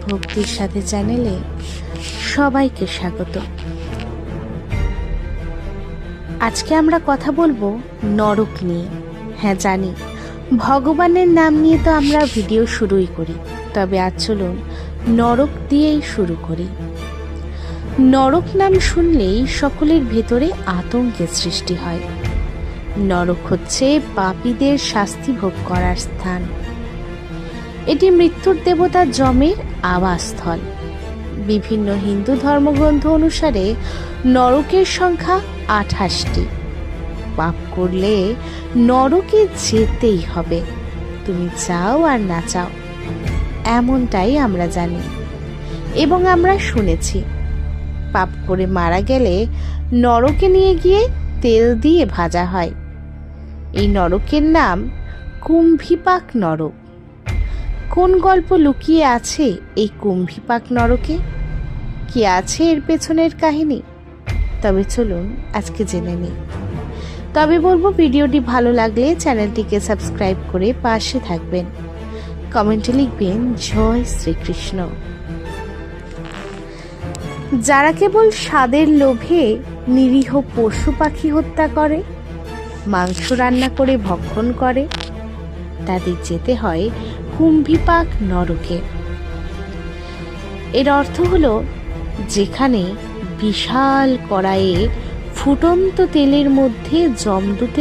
ভক্তির সাথে চ্যানেলে সবাইকে স্বাগত। আজকে আমরা কথা বলবো নরক নিয়ে। হ্যাঁ জানি, ভগবানের নাম নিয়ে তো আমরা ভিডিও শুরুই করি, তবে আজ চলুন নরক দিয়েই শুরু করি। নরক নাম শুনলেই সকলের ভেতরে আতঙ্কের সৃষ্টি হয়। নরক হচ্ছে পাপীদের শাস্তি ভোগ করার স্থান। এটি মৃত্যুর দেবতা যমের আবাসস্থল। বিভিন্ন হিন্দু ধর্মগ্রন্থ অনুসারে নরকের সংখ্যা 28টি। পাপ করলে নরকে যেতেই হবে, তুমি চাও আর না চাও, এমনটাই আমরা জানি এবং আমরা শুনেছি। পাপ করে মারা গেলে নরকে নিয়ে গিয়ে তেল দিয়ে ভাজা হয়। এই নরকের নাম কুম্ভীপাক নরক। কোন গল্প লুকিয়ে আছে এই কুম্ভীপাক নরকে? কি আছে এর পেছনের কাহিনী? তবে চলুন আজকে জেনে নিই। তবে বলবো, ভিডিওটি ভালো লাগলে চ্যানেলটিকে সাবস্ক্রাইব করে পাশে থাকবেন। কমেন্টে লিখবেন জয় শ্রীকৃষ্ণ। যারা কেবল স্বাদের লোভে নিরীহ পশু পাখি হত্যা করে, মাংস রান্না করে ভক্ষণ করে, তাদের যেতে হয় কুম্ভীপাক নরকে। এর অর্থ হলো যেখানে বিশাল কড়াইয়ে ফুটন্ত তেলের মধ্যে যমদূতের